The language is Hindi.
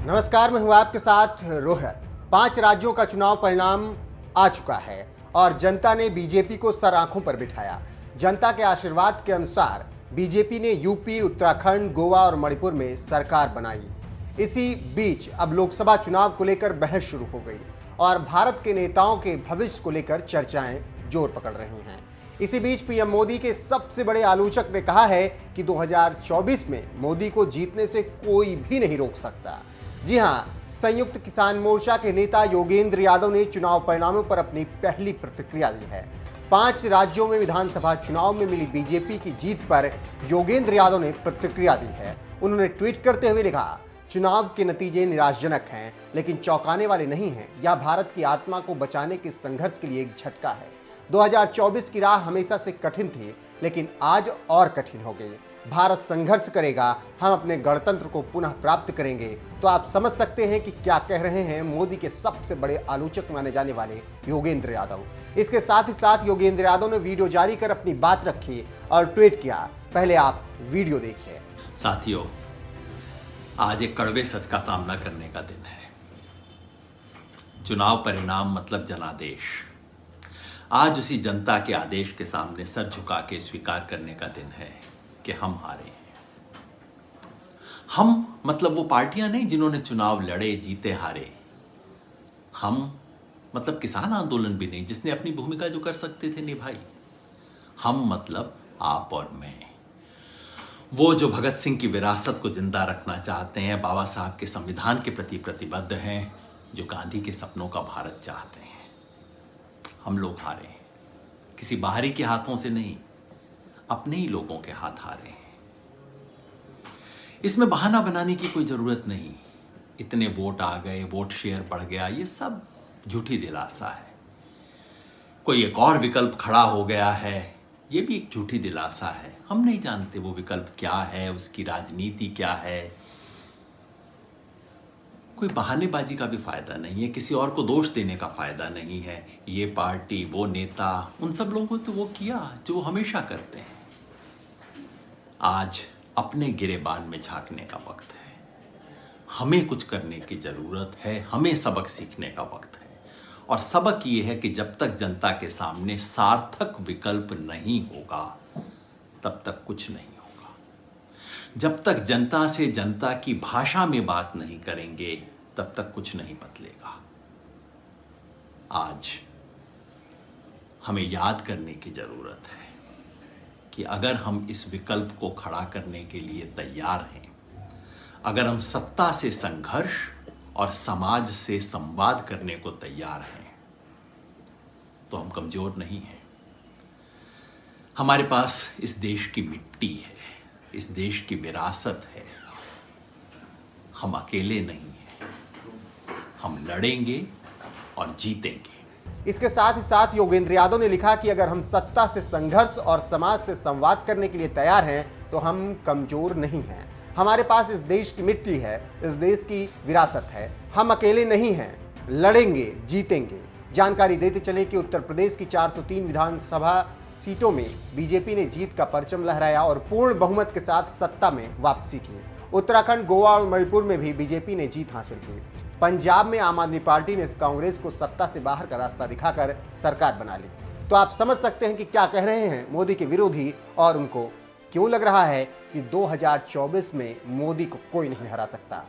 नमस्कार, मैं हूं आपके साथ रोहित। 5 राज्यों का चुनाव परिणाम आ चुका है और जनता ने बीजेपी को सर आंखों पर बिठाया। जनता के आशीर्वाद के अनुसार बीजेपी ने यूपी, उत्तराखंड, गोवा और मणिपुर में सरकार बनाई। इसी बीच अब लोकसभा चुनाव को लेकर बहस शुरू हो गई और भारत के नेताओं के भविष्य को लेकर चर्चाएं जोर पकड़ रही हैं। इसी बीच पीएम मोदी के सबसे बड़े आलोचक ने कहा है कि 2024 में मोदी को जीतने से कोई भी नहीं रोक सकता। जी हां, संयुक्त किसान मोर्चा के नेता योगेंद्र यादव ने चुनाव परिणामों पर अपनी पहली प्रतिक्रिया दी है। 5 राज्यों में विधानसभा चुनाव में मिली बीजेपी की जीत पर योगेंद्र यादव ने प्रतिक्रिया दी है। उन्होंने ट्वीट करते हुए लिखा, चुनाव के नतीजे निराशाजनक हैं, लेकिन चौंकाने वाले नहीं हैं। यह भारत की आत्मा को बचाने के संघर्ष के लिए एक झटका है। 2024 की राह हमेशा से कठिन थी, लेकिन आज और कठिन हो गई। भारत संघर्ष करेगा, हम अपने गणतंत्र को पुनः प्राप्त करेंगे। तो आप समझ सकते हैं कि क्या कह रहे हैं मोदी के सबसे बड़े आलोचक माने जाने वाले योगेंद्र यादव। इसके साथ ही साथ योगेंद्र यादव ने वीडियो जारी कर अपनी बात रखी और ट्वीट किया। पहले आप वीडियो देखिए। साथियों, आज एक कड़वे सच का सामना करने का दिन है। चुनाव परिणाम मतलब जनादेश। आज उसी जनता के आदेश के सामने सर झुका के स्वीकार करने का दिन है कि हम हारे हैं। हम मतलब वो पार्टियां नहीं जिन्होंने चुनाव लड़े, जीते, हारे। हम मतलब किसान आंदोलन भी नहीं जिसने अपनी भूमिका जो कर सकते थे निभाई। हम मतलब आप और मैं, वो जो भगत सिंह की विरासत को जिंदा रखना चाहते हैं, बाबा साहब के संविधान के प्रति प्रतिबद्ध हैं, जो गांधी के सपनों का भारत चाहते हैं। हम लोग हारे हैं, किसी बाहरी के हाथों से नहीं, अपने ही लोगों के हाथ हारे हैं। इसमें बहाना बनाने की कोई जरूरत नहीं। इतने वोट आ गए, वोट शेयर बढ़ गया, ये सब झूठी दिलासा है। कोई एक और विकल्प खड़ा हो गया है, ये भी एक झूठी दिलासा है। हम नहीं जानते वो विकल्प क्या है, उसकी राजनीति क्या है। कोई बहानेबाजी का भी फायदा नहीं है, किसी और को दोष देने का फायदा नहीं है। ये पार्टी, वो नेता, उन सब लोगों को तो वो किया जो वो हमेशा करते हैं। आज अपने गिरेबान में झांकने का वक्त है। हमें कुछ करने की जरूरत है, हमें सबक सीखने का वक्त है। और सबक ये है कि जब तक जनता के सामने सार्थक विकल्प नहीं होगा, तब तक कुछ नहीं होगा। जब तक जनता से जनता की भाषा में बात नहीं करेंगे, तब तक कुछ नहीं बदलेगा। आज हमें याद करने की जरूरत है कि अगर हम इस विकल्प को खड़ा करने के लिए तैयार हैं, अगर हम सत्ता से संघर्ष और समाज से संवाद करने को तैयार हैं, तो हम कमजोर नहीं हैं। हमारे पास इस देश की मिट्टी है, इस देश की विरासत है। हम अकेले नहीं हैं, हम लड़ेंगे और जीतेंगे। इसके साथ ही साथ योगेंद्र यादव ने लिखा कि अगर हम सत्ता से संघर्ष और समाज से संवाद करने के लिए तैयार हैं, तो हम कमजोर नहीं हैं। हमारे पास इस देश की मिट्टी है, इस देश की विरासत है। हम अकेले नहीं हैं, लड़ेंगे, जीतेंगे। जानकारी देते चले कि उत्तर प्रदेश की 403 विधानसभा सीटों में बीजेपी ने जीत का परचम लहराया और पूर्ण बहुमत के साथ सत्ता में वापसी की। उत्तराखंड, गोवा और मणिपुर में भी बीजेपी ने जीत हासिल की। पंजाब में आम आदमी पार्टी ने इस कांग्रेस को सत्ता से बाहर का रास्ता दिखाकर सरकार बना ली। तो आप समझ सकते हैं कि क्या कह रहे हैं मोदी के विरोधी और उनको क्यों लग रहा है कि 2024 में मोदी को कोई नहीं हरा सकता।